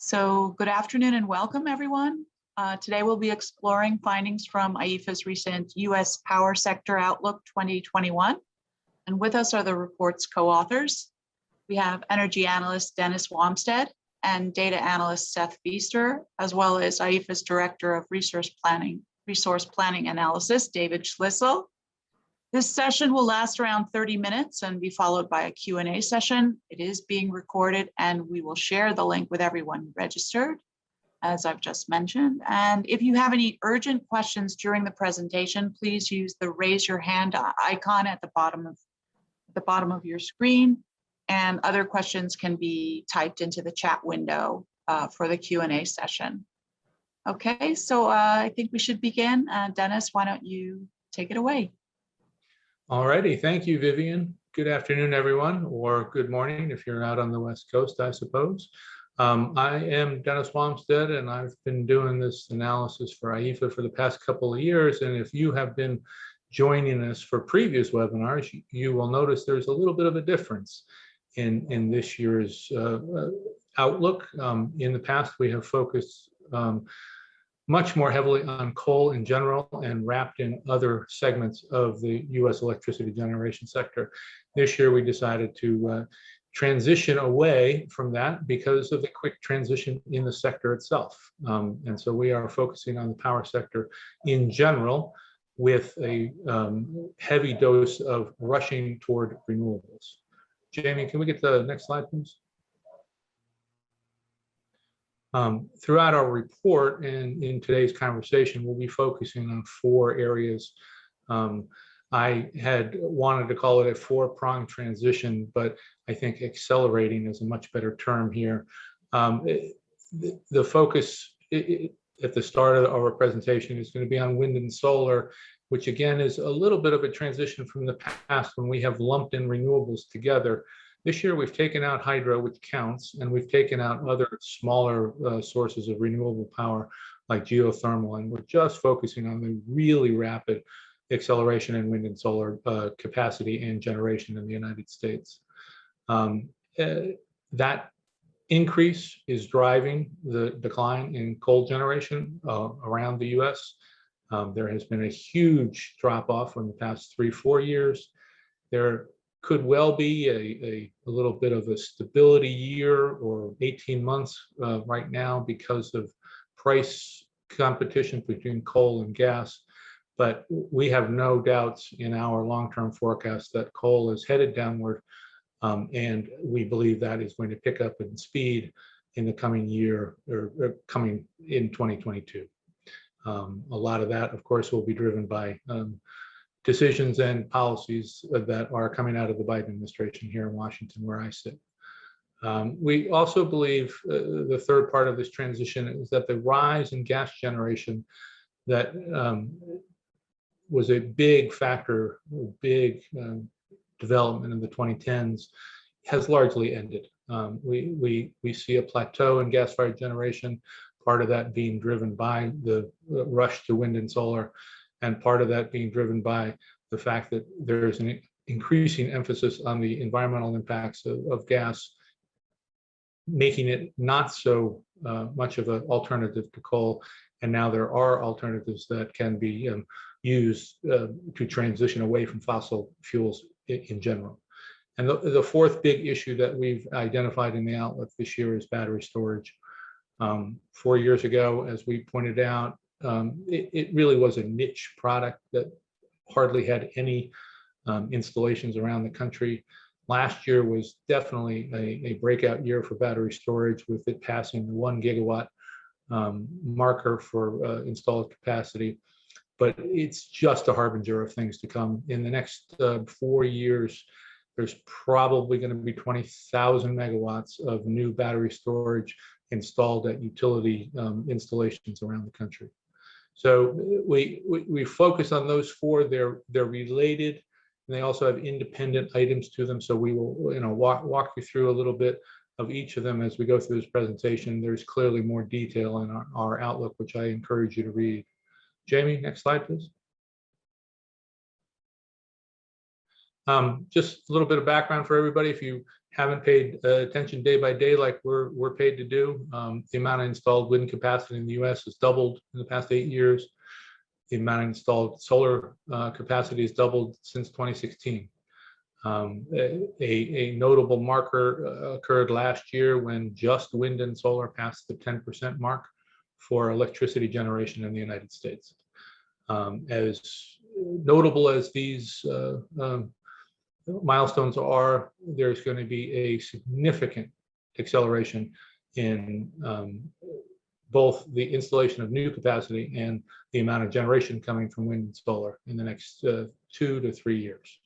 So good afternoon and welcome, everyone. Today we'll be exploring findings from IEEFA's recent U.S. Power Sector Outlook 2021. And with us are the report's co-authors. We have energy analyst Dennis Wamstead and data analyst Seth Feaster, as well as IEEFA's Director of Resource Planning Analysis, David Schlissel. This session will last around 30 minutes and be followed by a Q&A session. It is being recorded and we will share the link with everyone registered, as I've just mentioned. And if you have any urgent questions during the presentation, please use the raise your hand icon at the bottom of your screen. And other questions can be typed into the chat window for the Q&A session. Okay, so I think we should begin. Dennis, why don't you take it away? All righty, thank you, Vivian. Good afternoon, everyone, or good morning if you're out on the West Coast, I suppose. I am Dennis Wamstead, and I've been doing this analysis for IEEFA for the past couple of years. And if you have been joining us for previous webinars, you will notice there's a little bit of a difference in this year's outlook. In the past, we have focused much more heavily on coal in general and wrapped in other segments of the U.S. electricity generation sector. This year, we decided to transition away from that because of the quick transition in the sector itself. And so we are focusing on the power sector in general with a heavy dose of rushing toward renewables. Jamie, can we get the next slide, please? Throughout our report and in today's conversation, we'll be focusing on four areas. I had wanted to call it a four-pronged transition, but I think accelerating is a much better term here. The focus at the start of our presentation is going to be on wind and solar, which again is a little bit of a transition from the past when we have lumped in renewables together. This year, we've taken out hydro, which counts, and we've taken out other smaller sources of renewable power like geothermal, and we're just focusing on the really rapid acceleration in wind and solar capacity and generation in the United States. That increase is driving the decline in coal generation around the US. There has been a huge drop-off in the past 3-4 years. There could well be a little bit of a stability year or 18 months right now because of price competition between coal and gas. But we have no doubts in our long-term forecast that coal is headed downward, and we believe that is going to pick up in speed in the coming year or coming in 2022. A lot of that, of course, will be driven by decisions and policies that are coming out of the Biden administration here in Washington, where I sit. We also believe the third part of this transition is that the rise in gas generation that was a big factor, big development in the 2010s has largely ended. We see a plateau in gas-fired generation, part of that being driven by the rush to wind and solar, and part of that being driven by the fact that there is an increasing emphasis on the environmental impacts of gas, making it not so much of an alternative to coal. And now there are alternatives that can be used to transition away from fossil fuels in general. And the fourth big issue that we've identified in the outlook this year is battery storage. 4 years ago, as we pointed out, it really was a niche product that hardly had any installations around the country. Last year was definitely a breakout year for battery storage, with it passing the 1 gigawatt marker for installed capacity. But it's just a harbinger of things to come. In the next 4 years, there's probably going to be 20,000 megawatts of new battery storage installed at utility installations around the country. So we focus on those four. They're related, and they also have independent items to them. So we will walk you through a little bit of each of them as we go through this presentation. There's clearly more detail in our outlook, which I encourage you to read. Jamie, next slide, please. Just a little bit of background for everybody. If you haven't paid attention day by day like we're paid to do. The amount of installed wind capacity in the US has doubled in the past 8 years. The amount of installed solar capacity has doubled since 2016. A notable marker occurred last year when just wind and solar passed the 10% mark for electricity generation in the United States. As notable as these milestones are, there's going to be a significant acceleration in both the installation of new capacity and the amount of generation coming from wind and solar in the next 2 to 3 years.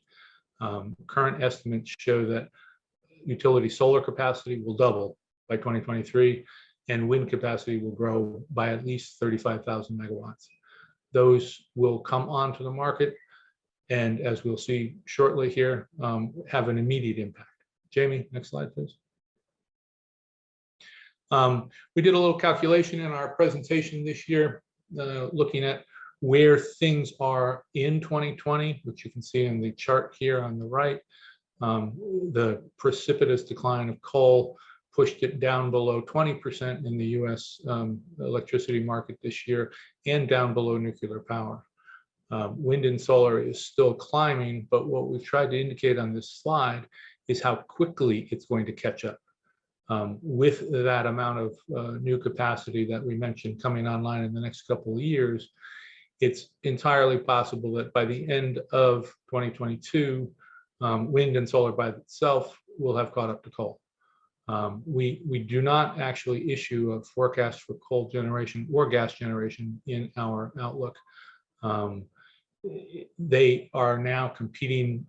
Current estimates show that utility solar capacity will double by 2023, and wind capacity will grow by at least 35,000 megawatts. Those will come onto the market, and as we'll see shortly here, have an immediate impact. Jamie, next slide, please. We did a little calculation in our presentation this year, looking at where things are in 2020, which you can see in the chart here on the right. The precipitous decline of coal pushed it down below 20% in the US electricity market this year, and down below nuclear power. Wind and solar is still climbing, but what we've tried to indicate on this slide is how quickly it's going to catch up. With that amount of new capacity that we mentioned coming online in the next couple of years, it's entirely possible that by the end of 2022, wind and solar by itself will have caught up to coal. We do not actually issue a forecast for coal generation or gas generation in our outlook. They are now competing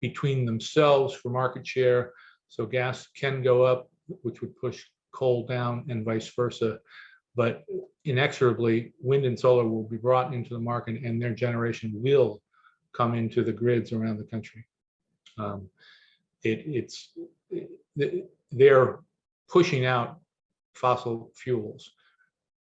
between themselves for market share. So gas can go up, which would push coal down, and vice versa. But inexorably, wind and solar will be brought into the market, and their generation will come into the grids around the country. They're pushing out fossil fuels,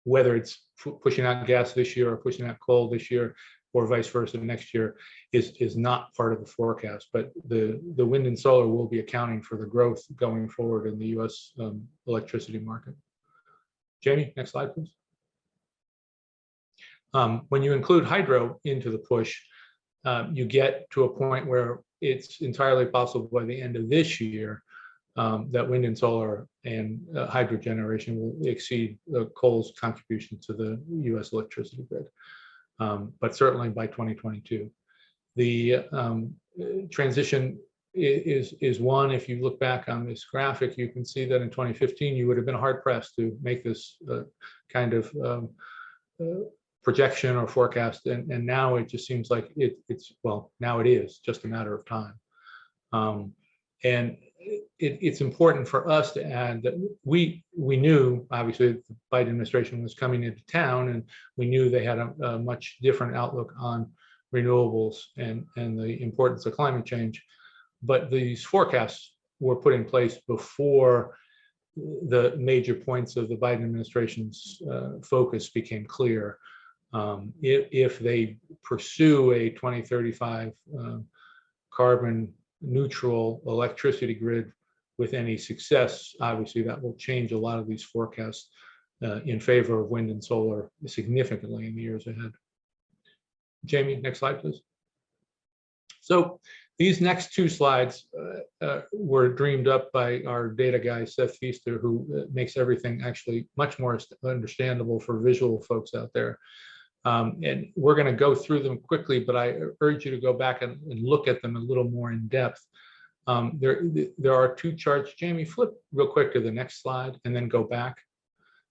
whether it's pushing out gas this year or pushing out coal this year, or vice versa next year, is not part of the forecast. But the wind and solar will be accounting for the growth going forward in the US electricity market. Jamie, next slide, please. When you include hydro into the push, you get to a point where it's entirely possible by the end of this year that wind and solar and hydro generation will exceed coal's contribution to the US electricity grid. But certainly by 2022. The transition is one. If you look back on this graphic, you can see that in 2015, you would have been hard pressed to make this kind of projection or forecast. And now it just seems like now it is just a matter of time. And it's important for us to add that we knew, obviously, the Biden administration was coming into town, and we knew they had a much different outlook on renewables and the importance of climate change. But these forecasts were put in place before the major points of the Biden administration's focus became clear. If they pursue a 2035 carbon neutral electricity grid with any success, obviously that will change a lot of these forecasts in favor of wind and solar significantly in the years ahead. Jamie, next slide, please. So these next two slides were dreamed up by our data guy, Seth Feaster, who makes everything actually much more understandable for visual folks out there. And we're going to go through them quickly, but I urge you to go back and look at them a little more in depth. There are two charts. Jamie, flip real quick to the next slide and then go back.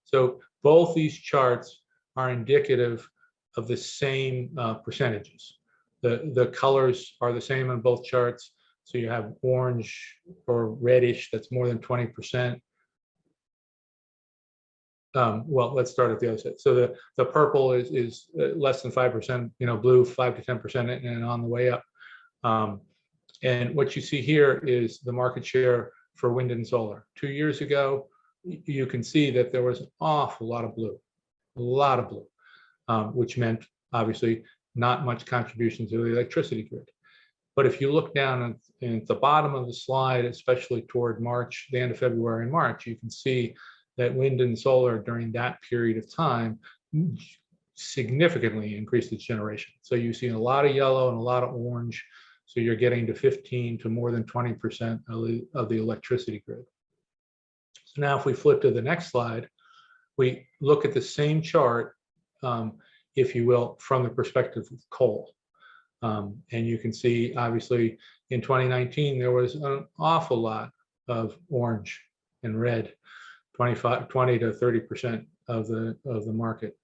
So both these charts are indicative of the same percentages. The colors are the same on both charts. So you have orange or reddish, that's more than 20%. Well, let's start at the other side. So the purple is less than 5%, blue 5 to 10%, and on the way up. And what you see here is the market share for wind and solar. 2 years ago, you can see that there was an awful lot of blue, which meant obviously not much contribution to the electricity grid. But if you look down at the bottom of the slide, especially toward March, the end of February and March, you can see that wind and solar during that period of time significantly increased its generation. So you see a lot of yellow and a lot of orange. So you're getting to 15 to more than 20% of the electricity grid. So now if we flip to the next slide, we look at the same chart, if you will, from the perspective of coal. And you can see, obviously, in 2019, there was an awful lot of orange and red, 20 to 30% of the market.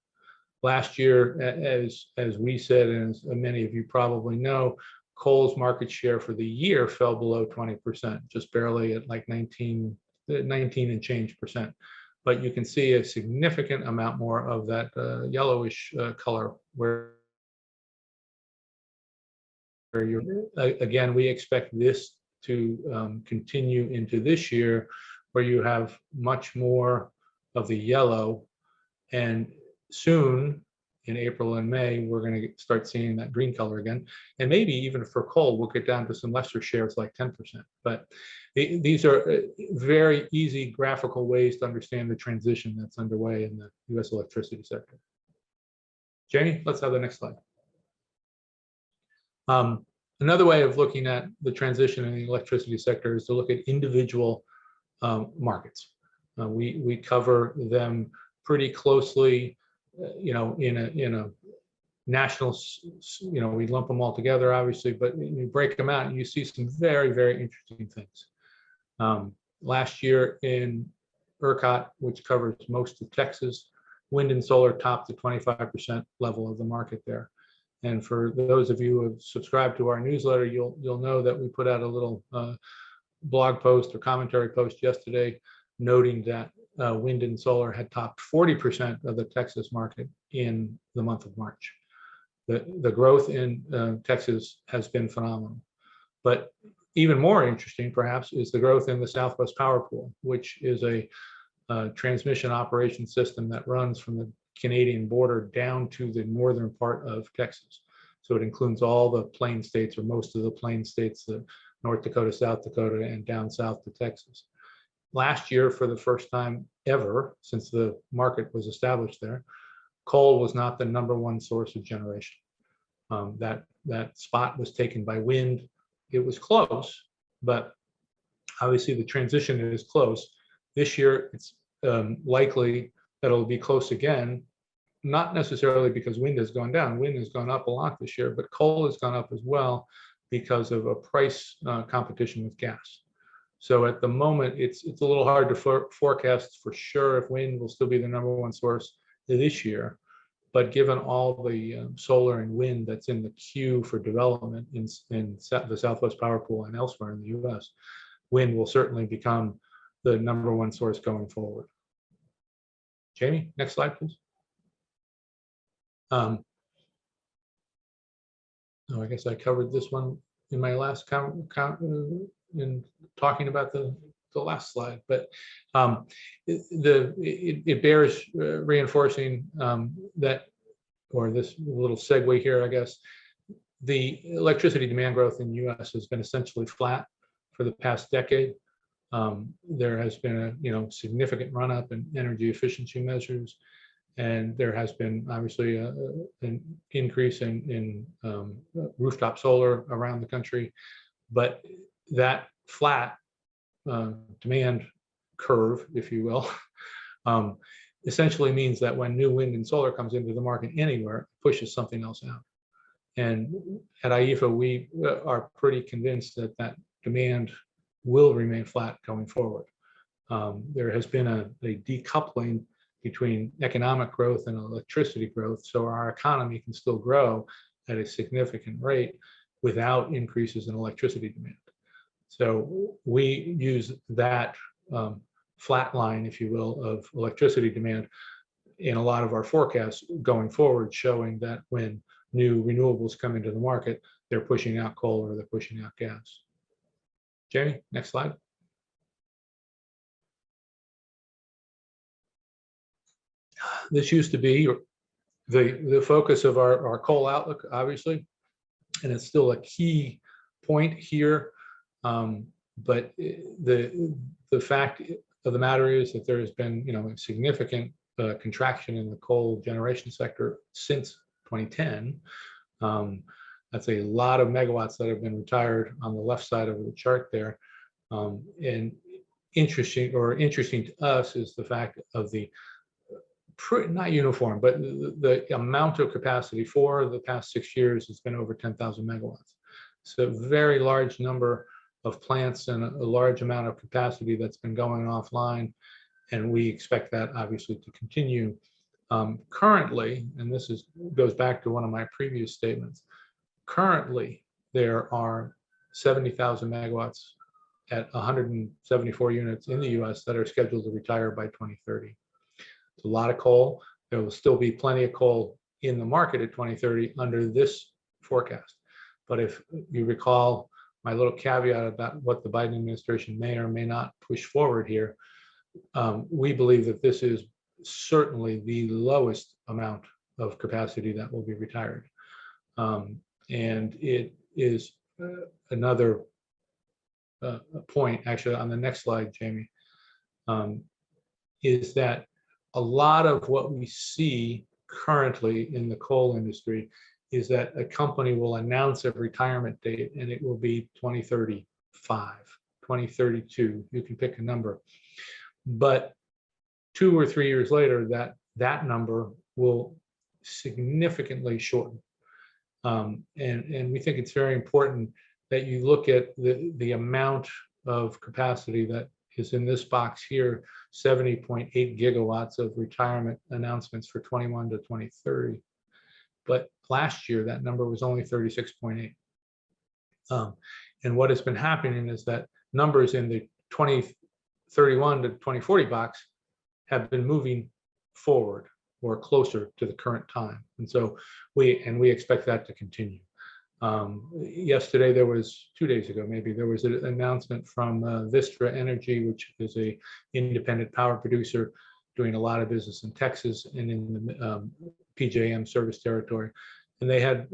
Last year, as we said, and as many of you probably know, coal's market share for the year fell below 20%, just barely at like 19 and change percent. But you can see a significant amount more of that yellowish color where you're, again, we expect this to continue into this year, where you have much more of the yellow, and soon in April and May, we're going to start seeing that green color again. And maybe even for coal, we'll get down to some lesser shares like 10%. But these are very easy graphical ways to understand the transition that's underway in the US electricity sector. Jamie, let's have the next slide. Another way of looking at the transition in the electricity sector is to look at individual markets. We cover them pretty closely, in a national, we lump them all together, obviously, but you break them out and you see some very, very interesting things. Last year in ERCOT, which covers most of Texas, wind and solar topped the 25% level of the market there. And for those of you who have subscribed to our newsletter, you'll know that we put out a little blog post or commentary post yesterday noting that wind and solar had topped 40% of the Texas market in the month of March. The growth in Texas has been phenomenal. But even more interesting, perhaps, is the growth in the Southwest Power Pool, which is a transmission operation system that runs from the Canadian border down to the northern part of Texas. So it includes all the plain states, or most of the plain states, the North Dakota, South Dakota, and down south to Texas. Last year, for the first time ever since the market was established there, coal was not the #1 source of generation. That spot was taken by wind. It was close, but obviously the transition is close. This year, it's likely that it'll be close again, not necessarily because wind has gone down. Wind has gone up a lot this year, but coal has gone up as well because of a price competition with gas. So at the moment, it's a little hard to forecast for sure if wind will still be the #1 source this year. But given all the solar and wind that's in the queue for development in the Southwest Power Pool and elsewhere in the US, wind will certainly become the #1 source going forward. Jamie, next slide, please. Oh, I guess I covered this one in my last in talking about the last slide, but it bears reinforcing that, or this little segue here, I guess, the electricity demand growth in the US has been essentially flat for the past decade. There has been a significant run up in energy efficiency measures, and there has been obviously an increase in rooftop solar around the country. But that flat demand curve, if you will, essentially means that when new wind and solar comes into the market anywhere, it pushes something else out. And at IEEFA, we are pretty convinced that that demand will remain flat going forward. There has been a decoupling between economic growth and electricity growth, so our economy can still grow at a significant rate without increases in electricity demand. So we use that flat line, if you will, of electricity demand in a lot of our forecasts going forward, showing that when new renewables come into the market, they're pushing out coal or they're pushing out gas. Jamie, next slide. This used to be the focus of our coal outlook, obviously, and it's still a key point here, but the fact of the matter is that there has been, a significant contraction in the coal generation sector since 2010. That's a lot of megawatts that have been retired on the left side of the chart there. And interesting to us is the fact of the not uniform, but the amount of capacity for the past 6 years has been over 10,000 megawatts. So a very large number of plants and a large amount of capacity that's been going offline. And we expect that obviously to continue. Currently, and this goes back to one of my previous statements, currently there are 70,000 megawatts at 174 units in the US that are scheduled to retire by 2030. It's a lot of coal. There will still be plenty of coal in the market at 2030 under this forecast. But if you recall my little caveat about what the Biden administration may or may not push forward here, we believe that this is certainly the lowest amount of capacity that will be retired. And it is another point, actually, on the next slide, Jamie, is that a lot of what we see currently in the coal industry is that a company will announce a retirement date and it will be 2035, 2032, you can pick a number. But 2 or 3 years later, that number will significantly shorten. And we think it's very important that you look at the amount of capacity that is in this box here, 70.8 gigawatts of retirement announcements for 21 to 2030. But last year, that number was only 36.8. And what has been happening is that numbers in the 2031 to 2040 box have been moving forward or closer to the current time. And so we expect that to continue. Yesterday, 2 days ago, maybe, there was an announcement from Vistra Energy, which is a independent power producer doing a lot of business in Texas and in the PJM service territory. And they had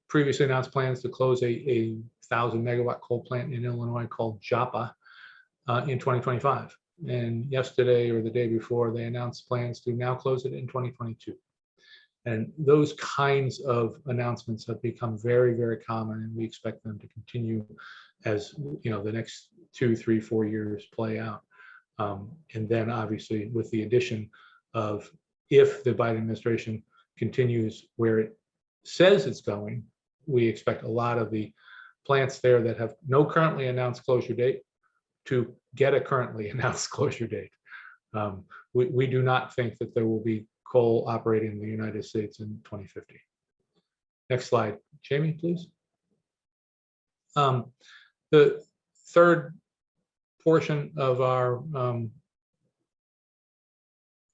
previously announced plans to close a 1,000 megawatt coal plant in Illinois called Joppa in 2025. And yesterday or the day before, they announced plans to now close it in 2022. And those kinds of announcements have become very, very common, and we expect them to continue as the next 2, 3, 4 years play out. And then obviously with the addition of, if the Biden administration continues where it says it's going, we expect a lot of the plants there that have no currently announced closure date to get a currently announced closure date. We do not think that there will be coal operating in the United States in 2050. Next slide, Jamie, please. The third portion of our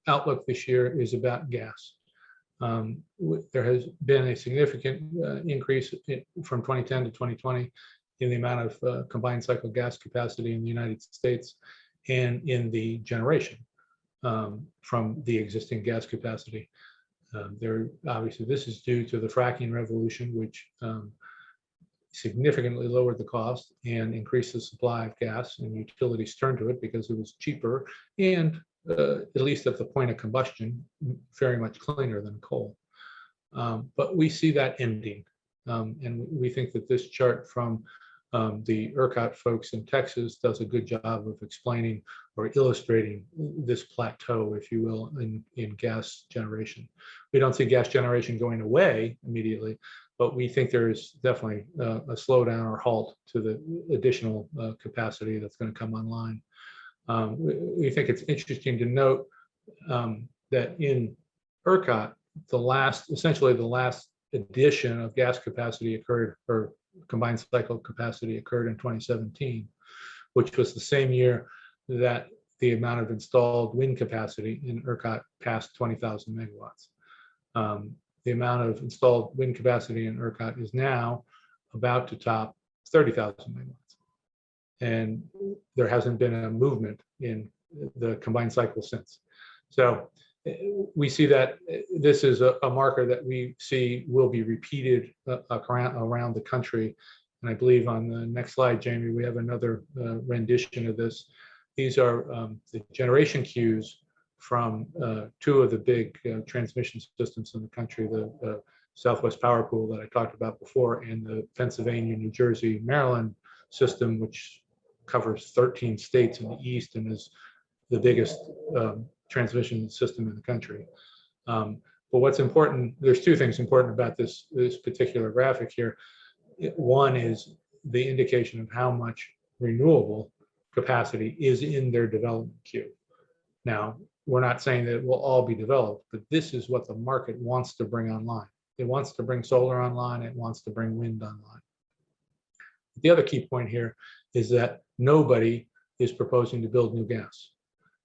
outlook this year is about gas. There has been a significant increase from 2010 to 2020 in the amount of combined cycle gas capacity in the United States and in the generation from the existing gas capacity. Obviously, this is due to the fracking revolution, which significantly lowered the cost and increased the supply of gas, and utilities turned to it because it was cheaper and, at least at the point of combustion, very much cleaner than coal. But we see that ending. And we think that this chart from the ERCOT folks in Texas does a good job of explaining or illustrating this plateau, if you will, in gas generation. We don't see gas generation going away immediately, but we think there is definitely a slowdown or halt to the additional capacity that's going to come online. We think it's interesting to note that in ERCOT, essentially the last addition of gas capacity occurred, or combined cycle capacity occurred, in 2017, which was the same year that the amount of installed wind capacity in ERCOT passed 20,000 megawatts. The amount of installed wind capacity in ERCOT is now about to top 30,000 megawatts. And there hasn't been a movement in the combined cycle since. So we see that this is a marker that we see will be repeated around the country And I believe on the next slide, Jamie, we have another rendition of this. These are the generation queues from two of the big transmission systems in the country, the Southwest Power Pool that I talked about before, and the Pennsylvania, New Jersey, Maryland system, which covers 13 states in the east and is the biggest transmission system in the country. But what's important, there's two things important about this particular graphic here. One is the indication of how much renewable capacity is in their development queue. Now, we're not saying that it will all be developed, but this is what the market wants to bring online. It wants to bring solar online, it wants to bring wind online. The other key point here is that nobody is proposing to build new gas.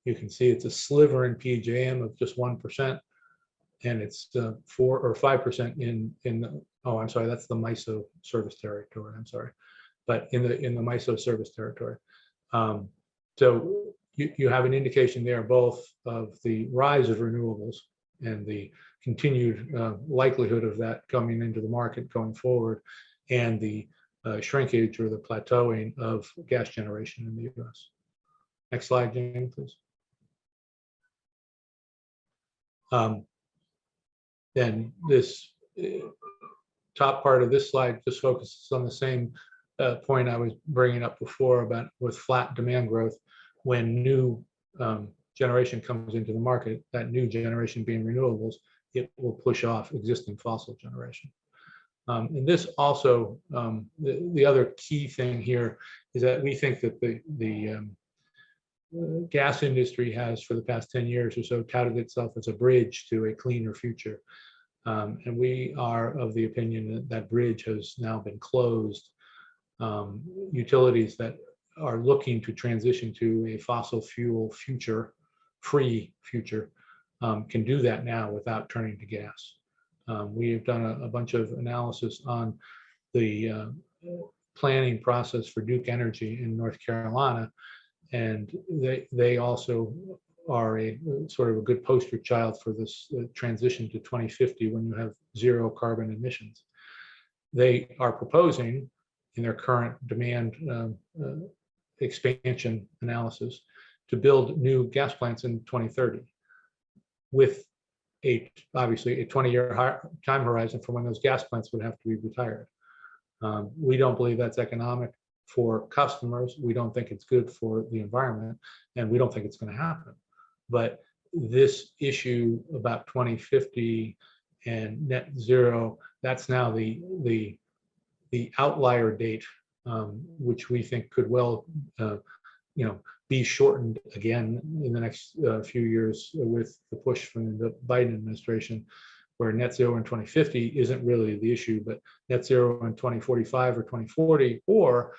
You can see it's a sliver in PJM of just 1%, and it's 4 or 5% in the, oh, I'm sorry, that's the MISO service territory, I'm sorry. But in the MISO service territory. So you have an indication there both of the rise of renewables and the continued likelihood of that coming into the market going forward, and the shrinkage or the plateauing of gas generation in the US. Next slide, Jane, please. Then this top part of this slide just focuses on the same point I was bringing up before about with flat demand growth. When new generation comes into the market, that new generation being renewables, it will push off existing fossil generation. And this also, the other key thing here is that we think that the gas industry has, for the past 10 years or so, touted itself as a bridge to a cleaner future. And we are of the opinion that that bridge has now been closed. Utilities that are looking to transition to a fossil fuel future, free future, can do that now without turning to gas. We have done a bunch of analysis on the planning process for Duke Energy in North Carolina, and they also are a sort of a good poster child for this transition to 2050 when you have zero carbon emissions. They are proposing in their current demand expansion analysis to build new gas plants in 2030 with obviously a 20-year time horizon for when those gas plants would have to be retired. We don't believe that's economic for customers. We don't think it's good for the environment, and we don't think it's going to happen. But this issue about 2050 and net zero, that's now the outlier date, which we think could well, be shortened again in the next few years with the push from the Biden administration, where net zero in 2050 isn't really the issue, but net zero in 2045 or 2040, or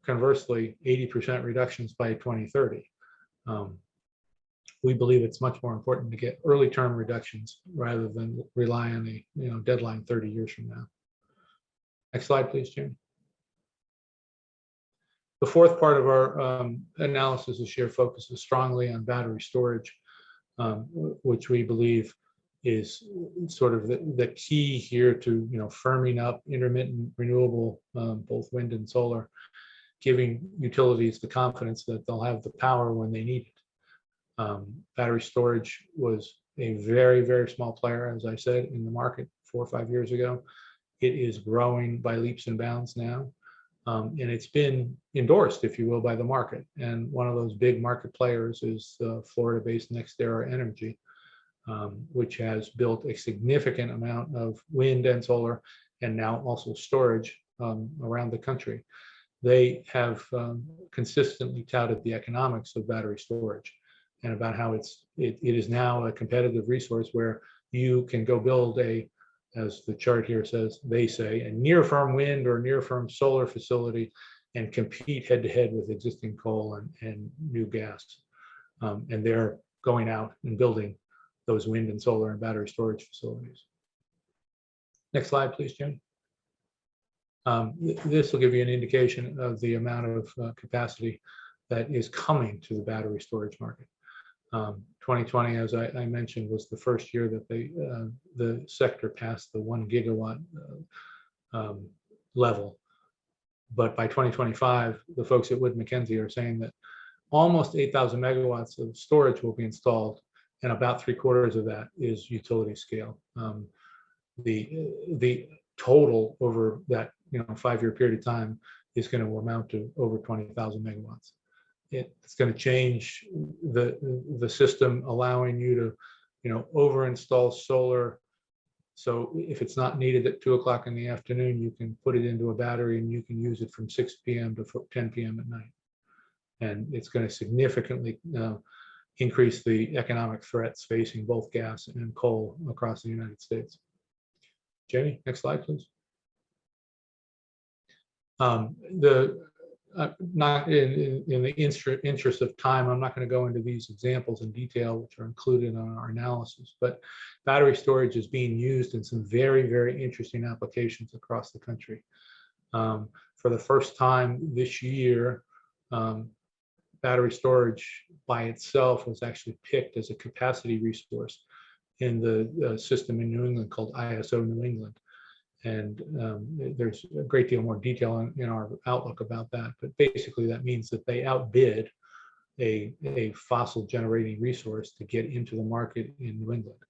conversely, 80% reductions by 2030. We believe it's much more important to get early term reductions rather than rely on a deadline 30 years from now. Next slide, please, Jim. The fourth part of our analysis this year focuses strongly on battery storage, which we believe is sort of the key here to firming up intermittent renewable, both wind and solar, giving utilities the confidence that they'll have the power when they need it. Battery storage was a very, very small player, as I said, in the market 4 or 5 years ago. It is growing by leaps and bounds now. And it's been endorsed, if you will, by the market. And one of those big market players is Florida-based NextEra Energy, which has built a significant amount of wind and solar, and now also storage around the country. They have consistently touted the economics of battery storage and about how it is now a competitive resource where you can go build as the chart here says, they say, a near-firm wind or near-firm solar facility and compete head-to-head with existing coal and new gas. And they're going out and building those wind and solar and battery storage facilities. Next slide, please, Jim. This will give you an indication of the amount of capacity that is coming to the battery storage market. 2020, as I mentioned, was the first year that the sector passed the 1 gigawatt level. But by 2025, the folks at Wood Mackenzie are saying that almost 8,000 megawatts of storage will be installed, and about 3/4 of that is utility scale. The total over that 5-year period of time is going to amount to over 20,000 megawatts. It's going to change the system, allowing you to over install solar. So if it's not needed at 2 o'clock in the afternoon, you can put it into a battery and you can use it from 6 p.m. to 10 p.m. at night. And it's going to significantly increase the economic threats facing both gas and coal across the United States. Jamie, next slide, please. Not in the interest of time, I'm not going to go into these examples in detail, which are included in our analysis, but battery storage is being used in some very, very interesting applications across the country. For the first time this year, battery storage by itself was actually picked as a capacity resource in the system in New England called ISO New England. And there's a great deal more detail in our outlook about that. But basically, that means that they outbid a fossil generating resource to get into the market in New England.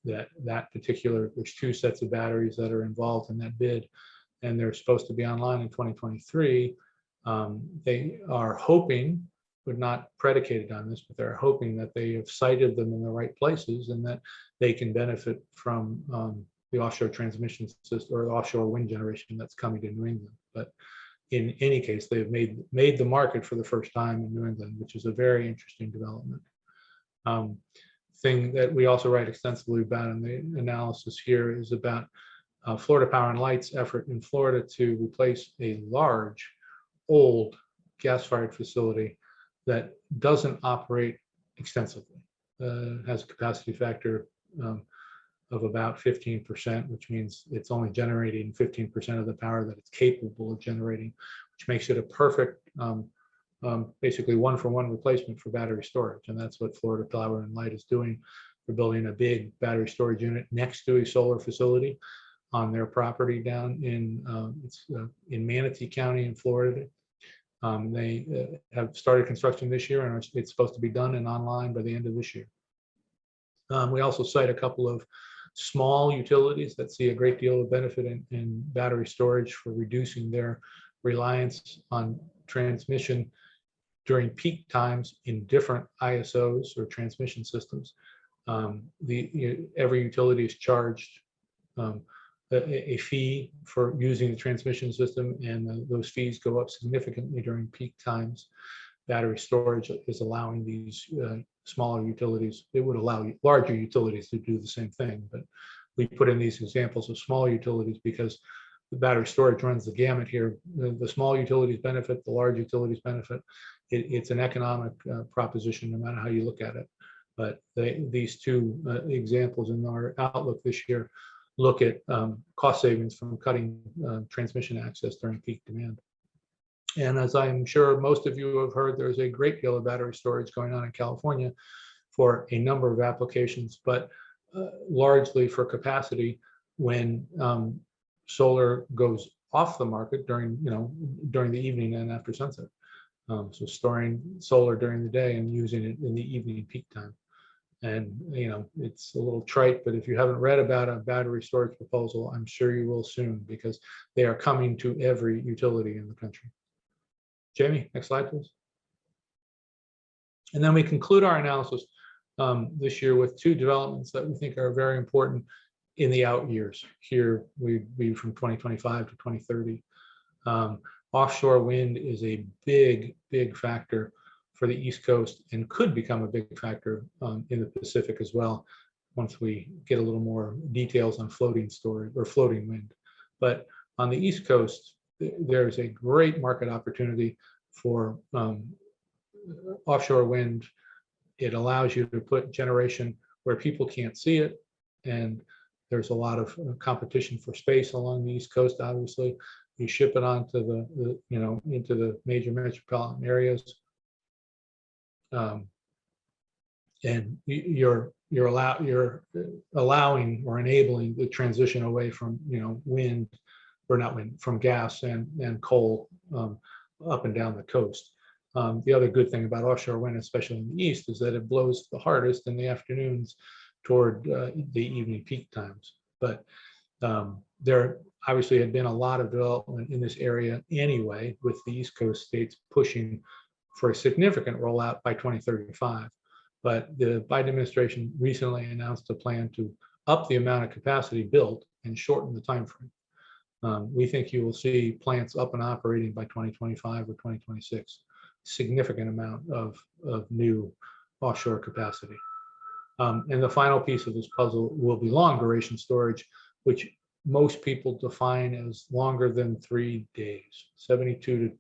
There's 2 sets of batteries that are involved in that bid, and they're supposed to be online in 2023. They are hoping, but not predicated on this, but they're hoping that they have sited them in the right places and that they can benefit from the offshore transmission system or the offshore wind generation that's coming to New England. But in any case, they've made the market for the first time in New England, which is a very interesting development. Thing that we also write extensively about in the analysis here is about Florida Power and Light's effort in Florida to replace a large, old gas-fired facility that doesn't operate extensively. Has a capacity factor of about 15%, which means it's only generating 15% of the power that it's capable of generating, which makes it a perfect, basically one-for-one replacement for battery storage. And that's what Florida Power and Light is doing. They're building a big battery storage unit next to a solar facility on their property down in Manatee County in Florida. They have started construction this year, and it's supposed to be done and online by the end of this year. We also cite a couple of small utilities that see a great deal of benefit in battery storage for reducing their reliance on transmission during peak times in different ISOs or transmission systems. Every utility is charged a fee for using the transmission system, and those fees go up significantly during peak times. Battery storage is allowing these smaller utilities. It would allow larger utilities to do the same thing, but we put in these examples of small utilities because the battery storage runs the gamut here. The small utilities benefit, the large utilities benefit. It's an economic proposition no matter how you look at it. But these 2 examples in our outlook this year look at cost savings from cutting transmission access during peak demand. And as I'm sure most of you have heard, there's a great deal of battery storage going on in California for a number of applications, but largely for capacity when solar goes off the market during the evening and after sunset. So storing solar during the day and using it in the evening peak time. And it's a little trite, but if you haven't read about a battery storage proposal, I'm sure you will soon, because they are coming to every utility in the country. Jamie, next slide, please. And then we conclude our analysis this year with 2 developments that we think are very important in the out years. Here we be from 2025 to 2030. Offshore wind is a big, big factor for the East Coast and could become a big factor in the Pacific as well, once we get a little more details on floating storage or floating wind. But on the East Coast, there's a great market opportunity for offshore wind. It allows you to put generation where people can't see it, and there's a lot of competition for space along the East Coast. Obviously, you ship it onto into the major metropolitan areas, and you're allowing or enabling the transition away from wind or not wind, from gas and coal up and down the coast. The other good thing about offshore wind, especially in the east, is that it blows the hardest in the afternoons toward the evening peak times. But there obviously had been a lot of development in this area anyway, with the East Coast states pushing for a significant rollout by 2035. But the Biden administration recently announced a plan to up the amount of capacity built and shorten the time frame. We think you will see plants up and operating by 2025 or 2026. Significant amount of new offshore capacity. And the final piece of this puzzle will be long duration storage, which most people define as longer than 3 days, 72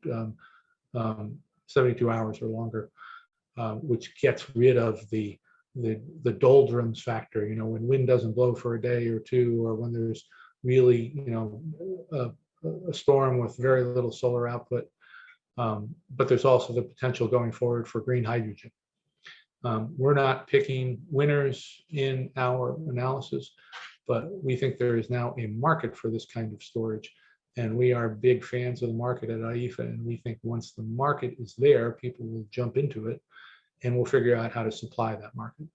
hours or longer, which gets rid of the doldrums factor. You know, when wind doesn't blow for a day or two, or when there's really, you know, a storm with very little solar output. But there's also the potential going forward for green hydrogen. We're not picking winners in our analysis, but we think there is now a market for this kind of storage. And we are big fans of the market at IEEFA. And we think once the market is there, people will jump into it and we'll figure out how to supply that market.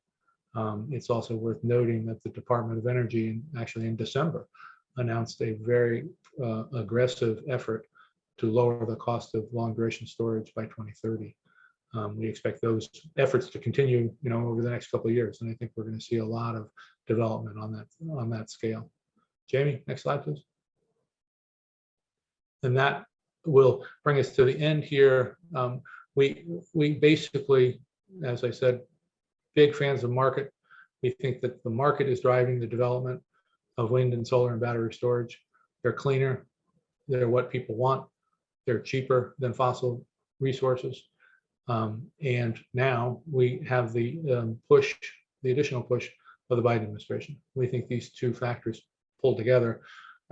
It's also worth noting that the Department of Energy, actually in December, announced a very aggressive effort to lower the cost of long duration storage by 2030. We expect those efforts to continue, you know, over the next couple of years, and I think we're going to see a lot of development on that scale. Jamie, next slide, please. And that will bring us to the end here. We basically, as I said, big fans of market. We think that the market is driving the development of wind and solar and battery storage. They're cleaner. They're what people want. They're cheaper than fossil resources. And now we have the additional push of the Biden administration. We think these two factors pulled together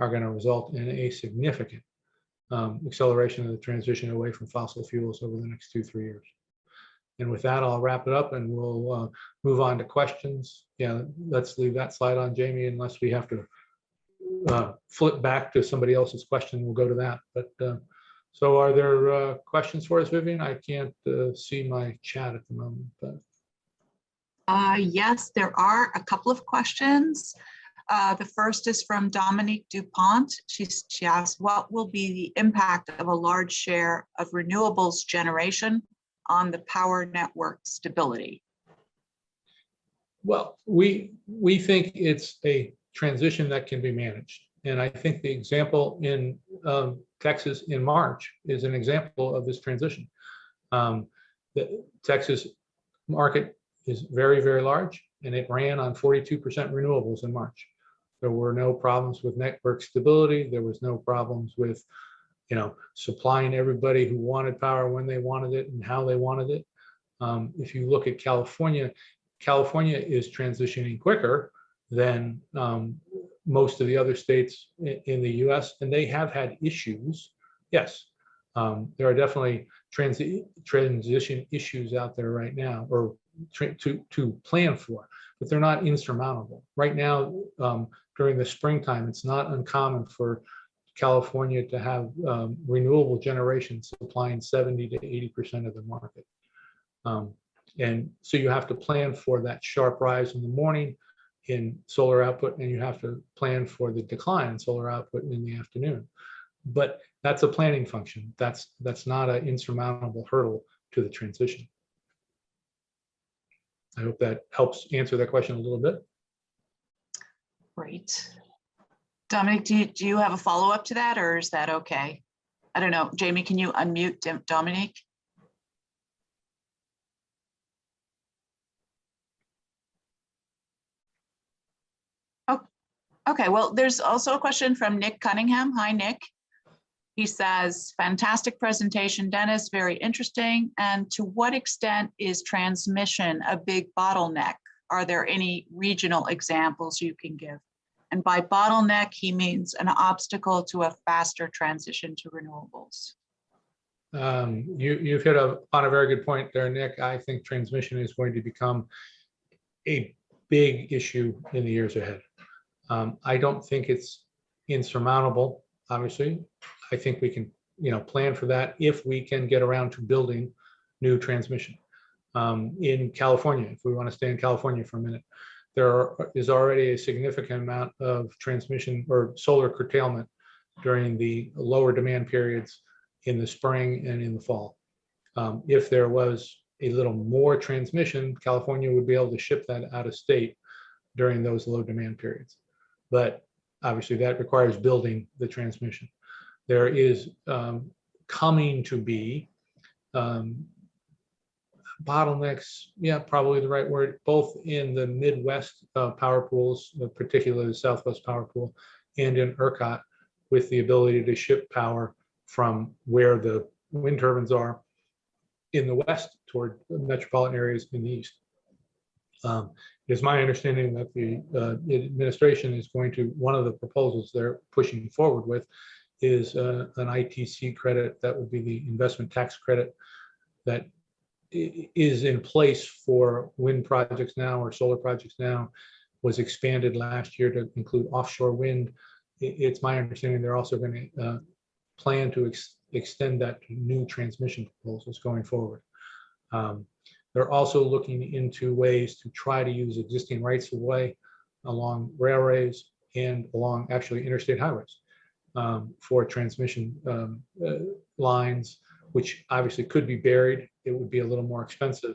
are going to result in a significant acceleration of the transition away from fossil fuels over the next 2-3 years. And with that, I'll wrap it up and we'll move on to questions. Yeah, let's leave that slide on, Jamie, unless we have to flip back to somebody else's question. We'll go to that. But so are there questions for us, Vivian? I can't see my chat at the moment. But. Yes, there are a couple of questions. The first is from Dominique Dupont. She asks, what will be the impact of a large share of renewables generation on the power network stability? Well, we think it's a transition that can be managed. And I think the example in Texas in March is an example of this transition. The Texas market is very, very large, and it ran on 42% renewables in March. There were no problems with network stability. There was no problems with, you know, supplying everybody who wanted power when they wanted it and how they wanted it. If you look at California, California is transitioning quicker than most of the other states in the US, and they have had issues. Yes, there are definitely transition issues out there right now, or to plan for, but they're not insurmountable. Right now, during the springtime, it's not uncommon for California to have renewable generation supplying 70 to 80% of the market. And so you have to plan for that sharp rise in the morning in solar output, and you have to plan for the decline in solar output in the afternoon. But that's a planning function. That's not an insurmountable hurdle to the transition. I hope that helps answer that question a little bit. Great. Dominic, do you have a follow-up to that, or is that okay? I don't know. Jamie, can you unmute Dominic? Oh, okay. Well, there's also a question from Nick Cunningham. Hi, Nick. He says, fantastic presentation, Dennis, very interesting. And to what extent is transmission a big bottleneck? Are there any regional examples you can give? And by bottleneck, he means an obstacle to a faster transition to renewables. You've hit on a very good point there, Nick. I think transmission is going to become a big issue in the years ahead. I don't think it's insurmountable. obviously, I think we can, plan for that if we can get around to building new transmission. In California, if we want to stay in California for a minute, is already a significant amount of transmission or solar curtailment during the lower demand periods in the spring and in the fall. If there was a little more transmission, California would be able to ship that out of state during those low demand periods. But obviously that requires building the transmission. There is coming to be bottlenecks, yeah, probably the right word, both in the Midwest power pools, particularly the Southwest power pool, and in ERCOT, with the ability to ship power from where the wind turbines are in the west toward the metropolitan areas in the east. It's my understanding that the administration is going to, one of the proposals they're pushing forward with is an ITC credit, that would be the investment tax credit, that is in place for wind projects now or solar projects now, was expanded last year to include offshore wind. It's my understanding they're also going to plan to extend that to new transmission proposals going forward. They're also looking into ways to try to use existing rights of way along railways and along actually interstate highways for transmission lines, which obviously could be buried. It would be a little more expensive.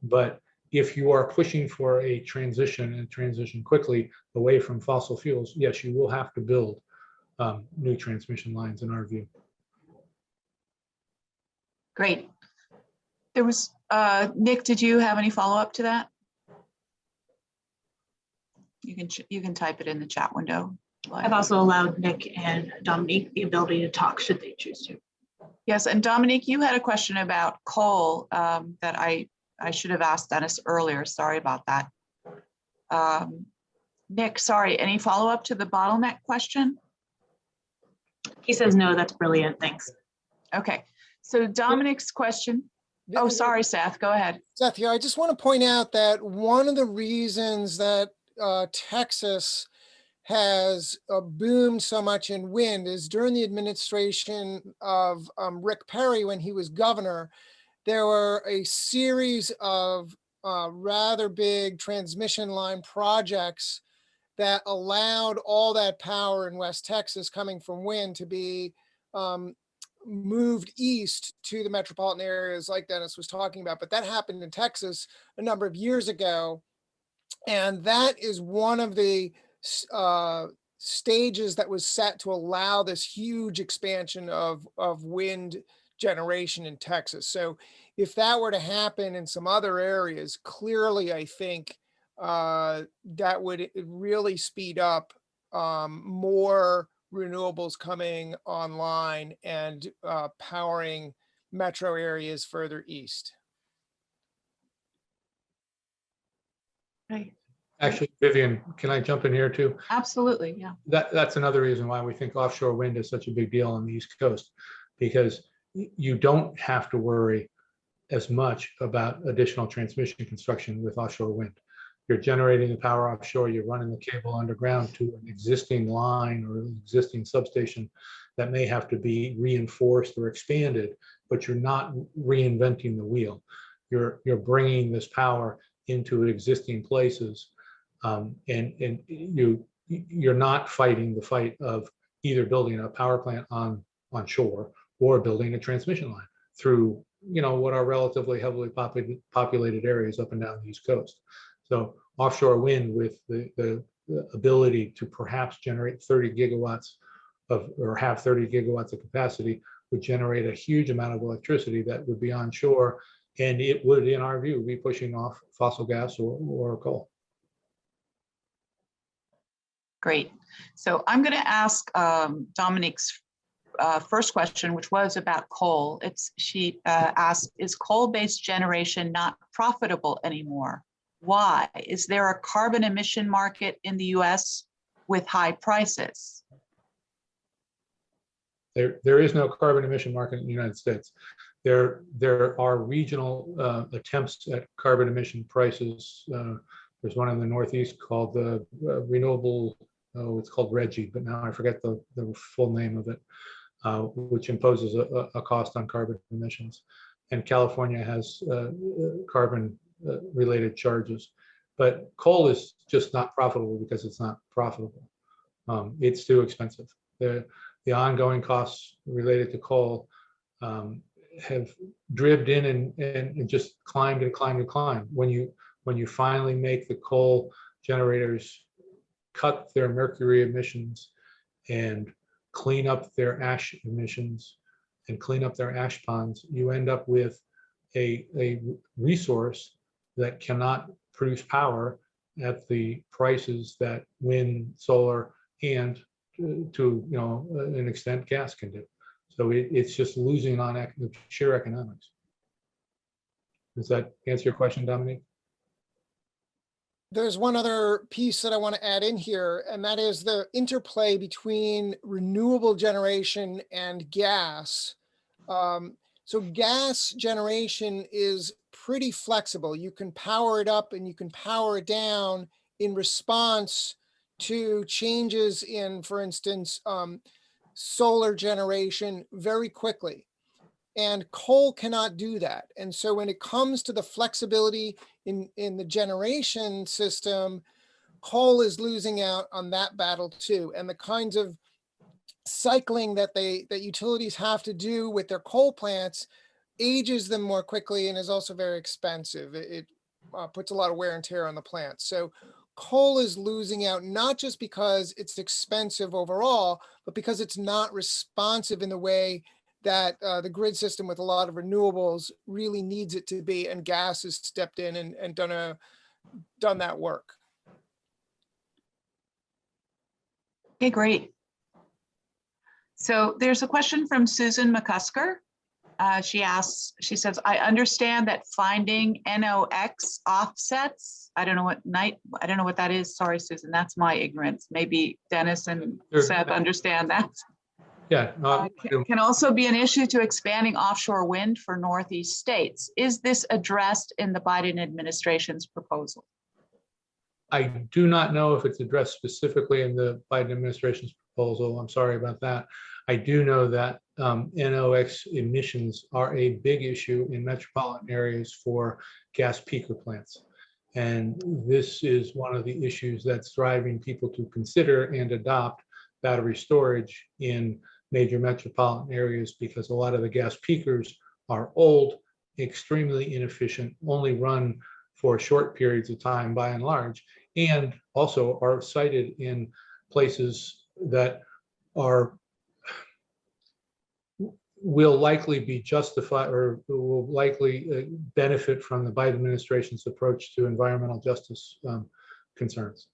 But if you are pushing for a transition and transition quickly away from fossil fuels, yes, you will have to build new transmission lines in our view. Great. There was, Nick, did you have any follow-up to that? You can type it in the chat window. I've also allowed Nick and Dominique the ability to talk should they choose to. Yes, and Dominique, you had a question about coal that I should have asked Dennis earlier. Sorry about that. Nick, sorry, any follow-up to the bottleneck question? He says no, that's brilliant, thanks. Okay, so Dominique's question. Oh, sorry, Seth, go ahead. Seth, yeah, I just want to point out that one of the reasons that Texas has boomed so much in wind is during the administration of Rick Perry, when he was governor, there were a series of rather big transmission line projects that allowed all that power in West Texas coming from wind to be moved east to the metropolitan areas like Dennis was talking about. But that happened in Texas a number of years ago. And that is one of the stages that was set to allow this huge expansion of wind generation in Texas. So if that were to happen in some other areas, clearly I think that would really speed up more renewables coming online and powering metro areas further east. Right. Actually, Vivian, can I jump in here too? Absolutely, yeah. That's another reason why we think offshore wind is such a big deal on the East Coast, because you don't have to worry as much about additional transmission construction with offshore wind. You're generating the power offshore, you're running the cable underground to an existing line or an existing substation that may have to be reinforced or expanded, but you're not reinventing the wheel. You're bringing this power into existing places, and you're not fighting the fight of either building a power plant on shore or building a transmission line through what are relatively heavily populated areas up and down the East Coast. So offshore wind, with the ability to perhaps generate 30 gigawatts or have 30 gigawatts of capacity, would generate a huge amount of electricity that would be onshore, and it would, in our view, be pushing off fossil gas or coal. Great. So I'm going to ask Dominique's first question, which was about coal. She asked, is coal-based generation not profitable anymore? Why? Is there a carbon emission market in the US with high prices? There is no carbon emission market in the United States. There are regional attempts at carbon emission prices. There's one in the Northeast called the Renewable it's called RGGI, but now I forget the full name of it, which imposes a cost on carbon emissions. And California has carbon related charges. But coal is just not profitable because it's not profitable. It's too expensive. The ongoing costs related to coal have dribbed in and just climbed and climbed and climbed. When you finally make the coal generators cut their mercury emissions and clean up their ash emissions and clean up their ash ponds, you end up with a resource that cannot produce power at the prices that wind, solar, and to an extent gas can do. So it's just losing on sheer economics. Does that answer your question, Dominique? There's one other piece that I want to add in here, and that is the interplay between renewable generation and gas. So gas generation is pretty flexible. You can power it up and you can power it down in response to changes in, for instance, solar generation very quickly. And coal cannot do that. And so when it comes to the flexibility in the generation system, coal is losing out on that battle too. And the kinds of cycling that utilities have to do with their coal plants ages them more quickly and is also very expensive. It puts a lot of wear and tear on the plants. So coal is losing out, not just because it's expensive overall, but because it's not responsive in the way that the grid system with a lot of renewables really needs it to be, and gas has stepped in and done that work. Okay, great. So there's a question from Susan McCusker. She says, I understand that finding NOx offsets, I don't know what that is. Sorry, Susan, that's my ignorance. Maybe Dennis and Seth understand that. Yeah. Can also be an issue to expanding offshore wind for Northeast states. Is this addressed in the Biden administration's proposal? I do not know if it's addressed specifically in the Biden administration's proposal. I'm sorry about that. I do know that NOx emissions are a big issue in metropolitan areas for gas peaker plants. And this is one of the issues that's driving people to consider and adopt battery storage in major metropolitan areas, because a lot of the gas peakers are old, extremely inefficient, only run for short periods of time by and large, and also are sited in places that will likely be justified or will likely benefit from the Biden administration's approach to environmental justice concerns.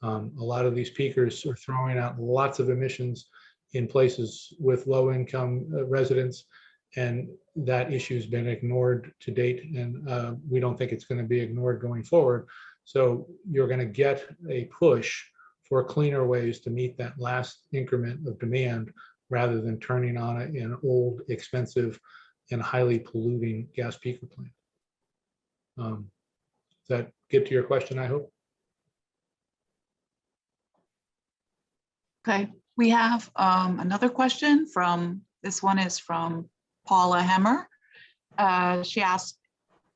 A lot of these peakers are throwing out lots of emissions in places with low-income residents, and that issue has been ignored to date, and we don't think it's going to be ignored going forward. So you're going to get a push for cleaner ways to meet that last increment of demand, rather than turning on an old, expensive, and highly polluting gas peaker plant. Does that get to your question, I hope? Okay, we have another question this one is from Paula Hemmer. She asked,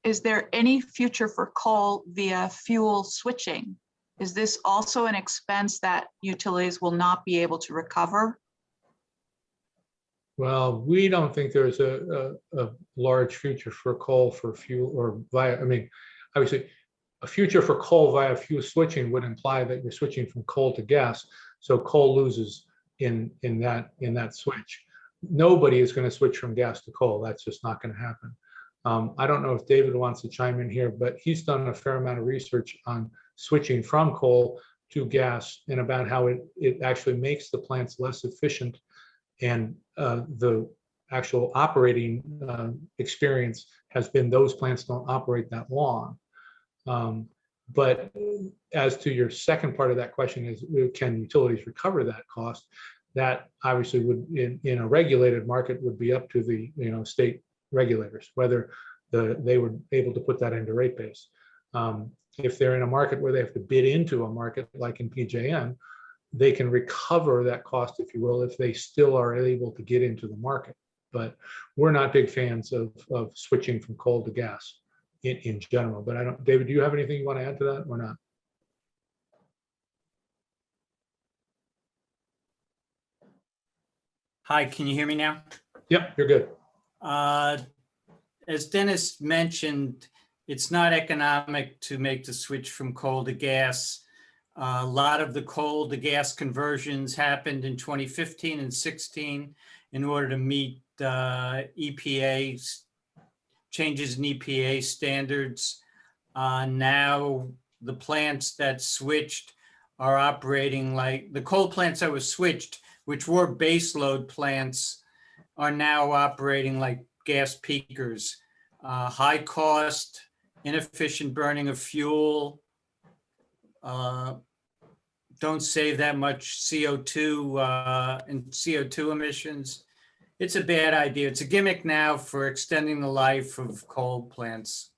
is there any future for coal via fuel switching? Is this also an expense that utilities will not be able to recover? Well, we don't think there's a large future for coal for fuel or via, obviously, a future for coal via fuel switching would imply that you're switching from coal to gas. So coal loses in that switch. Nobody is going to switch from gas to coal. That's just not going to happen. I don't know if David wants to chime in here, but he's done a fair amount of research on switching from coal to gas and about how it actually makes the plants less efficient, and the actual operating experience has been those plants don't operate that long. But as to your second part of that question is, can utilities recover that cost? That obviously would, in a regulated market, would be up to the state regulators, whether they were able to put that into rate base. If they're in a market where they have to bid into a market like in PJM, they can recover that cost, if you will, if they still are able to get into the market. But we're not big fans of switching from coal to gas in general. But I don't, David, do you have anything you want to add to that or not? Hi, can you hear me now? Yep, you're good. As Dennis mentioned, it's not economic to make the switch from coal to gas. A lot of the coal to gas conversions happened in 2015 and 16 in order to meet EPA's changes in EPA standards. Now the plants that switched are operating like the coal plants that were switched, which were baseload plants, are now operating like gas peakers. High cost, inefficient burning of fuel, don't save that much CO2 and CO2 emissions. It's a bad idea. It's a gimmick now for extending the life of coal plants.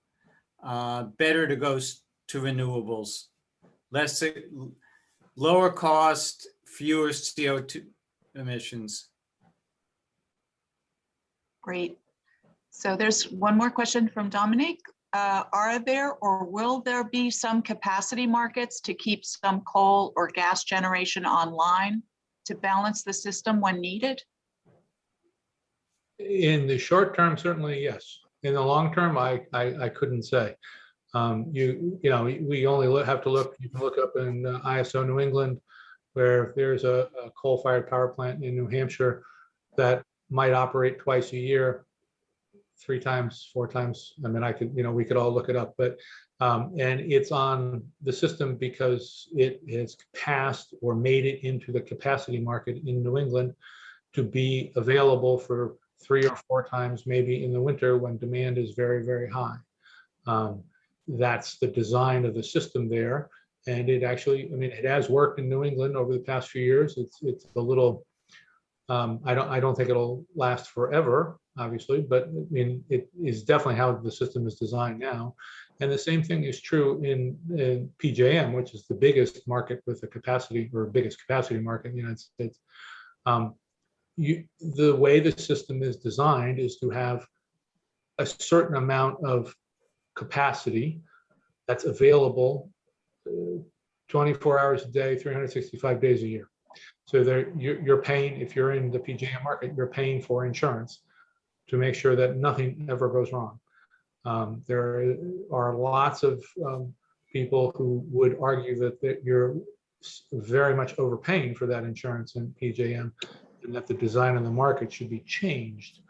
Better to go to renewables. Lower cost, fewer CO2 emissions. Great. So there's one more question from Dominique. Are there or will there be some capacity markets to keep some coal or gas generation online to balance the system when needed? In the short term, certainly yes. In the long term, I couldn't say. You know, we only have to look. You can look up in ISO New England, where there's a coal-fired power plant in New Hampshire that might operate twice a year, 3 times, 4 times. I mean, I could, you know, we could all look it up, but and it's on the system because it has passed or made it into the capacity market in New England to be available for 3 or 4 times, maybe in the winter when demand is very, very high. That's the design of the system there. And it actually, I mean, it has worked in New England over the past few years. It's a little, I don't think it'll last forever, obviously, but I mean, it is definitely how the system is designed now. And the same thing is true in PJM, which is the biggest market with a capacity, or biggest capacity market in the United States. The way the system is designed is to have a certain amount of capacity that's available 24 hours a day, 365 days a year. So there, you're paying, if you're in the PJM market, you're paying for insurance to make sure that nothing ever goes wrong. There are lots of people who would argue that you're very much overpaying for that insurance in PJM, and that the design of the market should be changed.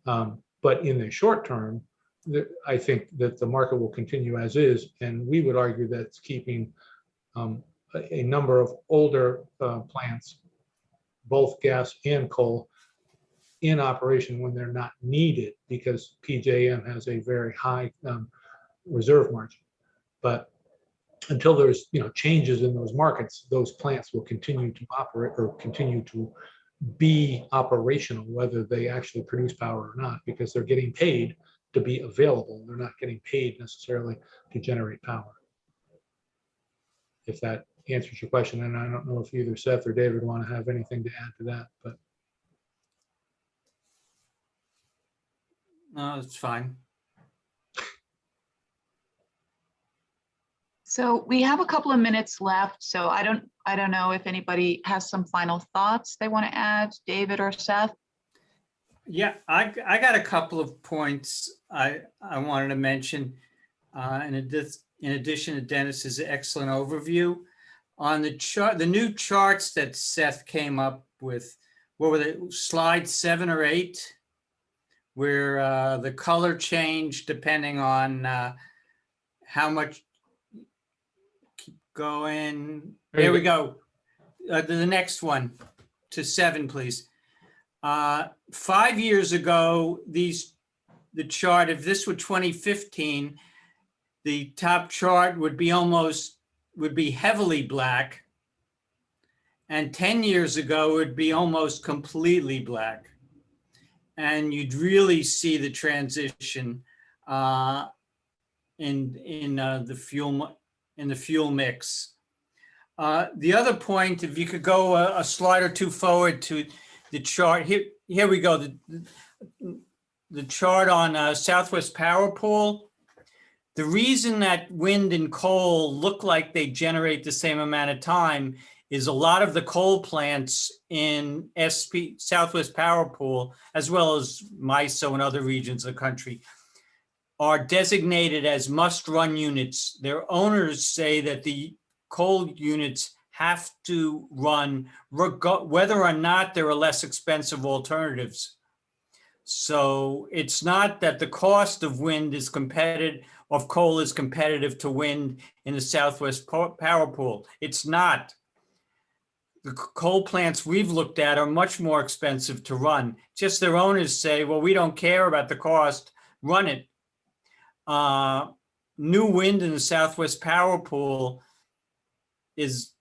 But in the short term, I think that the market will continue as is, and we would argue that it's keeping a number of older plants, both gas and coal, in operation when they're not needed, because PJM has a very high reserve margin. But until there's, you know, changes in those markets, those plants will continue to operate or continue to be operational, whether they actually produce power or not, because they're getting paid to be available. They're not getting paid necessarily to generate power. If that answers your question, and I don't know if either Seth or David want to have anything to add to that, but. No, it's fine. So we have a couple of minutes left. So I don't know if anybody has some final thoughts they want to add, David or Seth. Yeah, I got a couple of points I wanted to mention. In addition to Dennis's excellent overview, on the chart, the new charts that Seth came up with, what were they, slide 7 or 8, where the color changed depending on how much. Keep going. There we go. The next one to 7, please. 5 years ago, the chart, if this were 2015, the top chart would be heavily black. And 10 years ago, it would be almost completely black. And you'd really see the transition in the fuel mix. The other point, if you could go a slide or two forward to the chart, here we go. The chart on Southwest Power Pool. The reason that wind and coal look like they generate the same amount of time is a lot of the coal plants in Southwest Power Pool, as well as MISO and other regions of the country, are designated as must-run units. Their owners say that the coal units have to run whether or not there are less expensive alternatives. So it's not that the cost of wind is competitive, of coal is competitive to wind in the Southwest Power Pool. It's not. The coal plants we've looked at are much more expensive to run. Just their owners say, well, we don't care about the cost, run it. New wind in the Southwest Power Pool is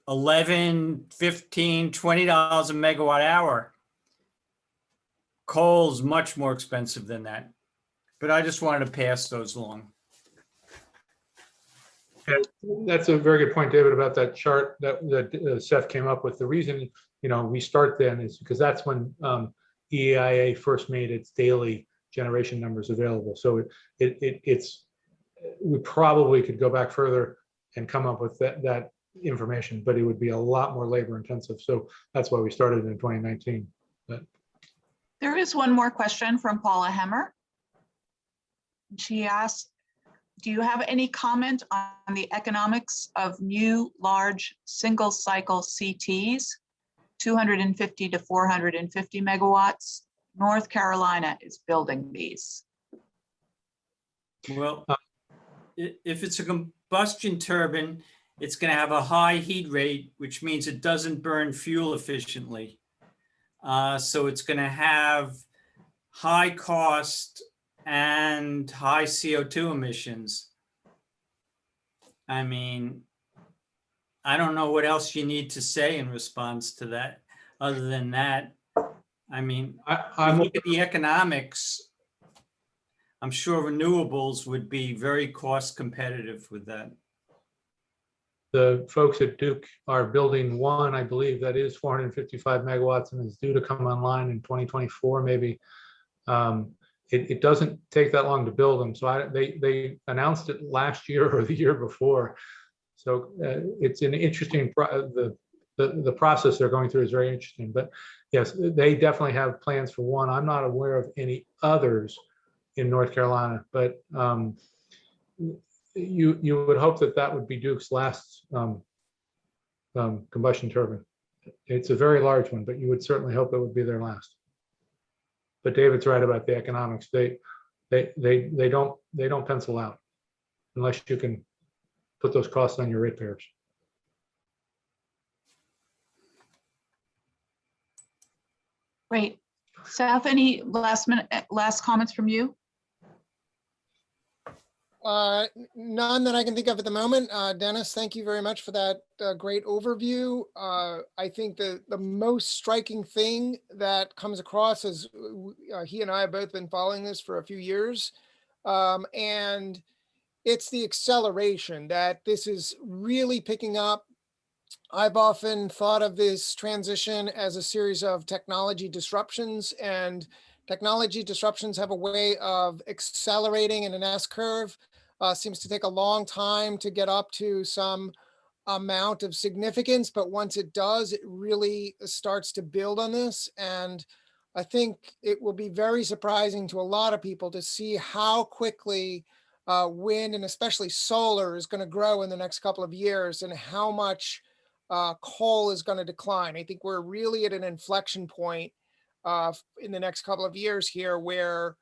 $11, $15, $20 a megawatt hour. Coal's much more expensive than that. But I just wanted to pass those along. Yeah, that's a very good point, David, about that chart that Seth came up with. The reason, we start then is because that's when EIA first made its daily generation numbers available. So we probably could go back further and come up with that information, but it would be a lot more labor intensive. So that's why we started in 2019. But There is one more question from Paula Hemmer. She asks, do you have any comment on the economics of new large single cycle CTs, 250 to 450 megawatts? North Carolina is building these. Well, if it's a combustion turbine, it's going to have a high heat rate, which means it doesn't burn fuel efficiently. So it's going to have high cost and high CO2 emissions. I mean, I don't know what else you need to say in response to that, other than that. I mean, I'm look at the economics. I'm sure renewables would be very cost competitive with that. The folks at Duke are building one, I believe, that is 455 megawatts and is due to come online in 2024, maybe. It doesn't take that long to build them. So they announced it last year or the year before. So it's an interesting, the process they're going through is very interesting. But yes, they definitely have plans for one. I'm not aware of any others in North Carolina, but you would hope that would be Duke's last combustion turbine. It's a very large one, but you would certainly hope it would be their last. But David's right about the economics. They don't pencil out unless you can put those costs on your ratepayers. Great. Seth, any last comments from you? None that I can think of at the moment. Dennis, thank you very much for that great overview. I think the most striking thing that comes across is he and I have both been following this for a few years, and it's the acceleration that this is really picking up. I've often thought of this transition as a series of technology disruptions, and technology disruptions have a way of accelerating in an S-curve. Seems to take a long time to get up to some amount of significance, but once it does, it really starts to build on this. And I think it will be very surprising to a lot of people to see how quickly wind and especially solar is going to grow in the next couple of years, and how much coal is going to decline. I think we're really at an inflection point in the next couple of years here, where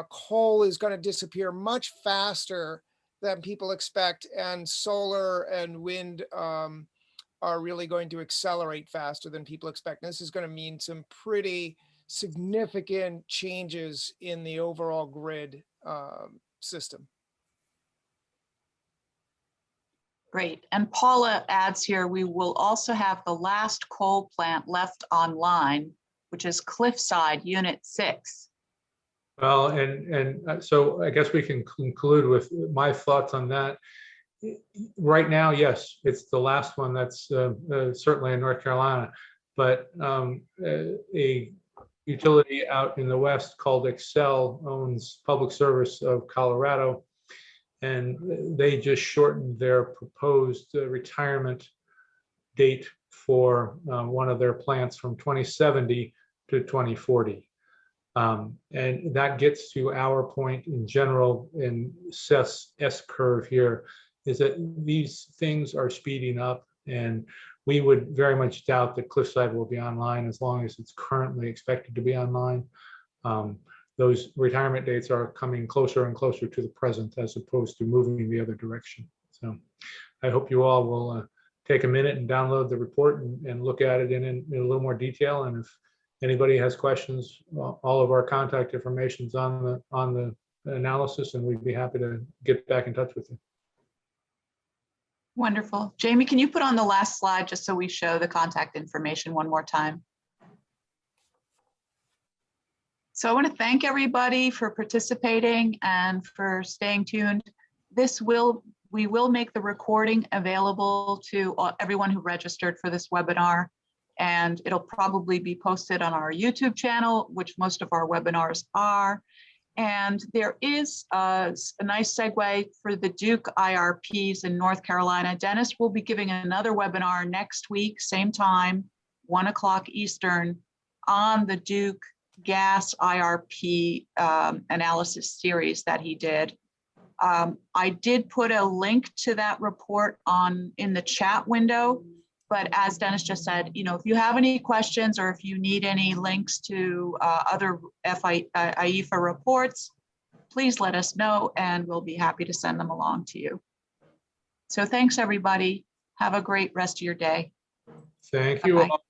coal is going to disappear much faster than people expect, and solar and wind are really going to accelerate faster than people expect. And this is going to mean some pretty significant changes in the overall grid system. Great. And Paula adds here, we will also have the last coal plant left online, which is Cliffside Unit 6. Well, and so I guess we can conclude with my thoughts on that. Right now, yes, it's the last one that's certainly in North Carolina, but a utility out in the west called Excel owns Public Service of Colorado, and they just shortened their proposed retirement date for one of their plants from 2070 to 2040. And that gets to our point in general in S curve here, is that these things are speeding up, and we would very much doubt that Cliffside will be online as long as it's currently expected to be online. Those retirement dates are coming closer and closer to the present as opposed to moving the other direction. So I hope you all will take a minute and download the report and look at it in a little more detail. And if anybody has questions, all of our contact information is on the analysis, and we'd be happy to get back in touch with you. Wonderful. Jamie, can you put on the last slide just so we show the contact information one more time? So I want to thank everybody for participating and for staying tuned. We will make the recording available to everyone who registered for this webinar, and it'll probably be posted on our YouTube channel, which most of our webinars are. And there is a nice segue for the Duke IRPs in North Carolina. Dennis will be giving another webinar next week, same time, 1 o'clock Eastern, on the Duke gas IRP analysis series that he did. I did put a link to that report in the chat window, but as Dennis just said, if you have any questions or if you need any links to other IEEFA reports, please let us know and we'll be happy to send them along to you. So thanks, everybody. Have a great rest of your day. Thank you Bye-bye. all.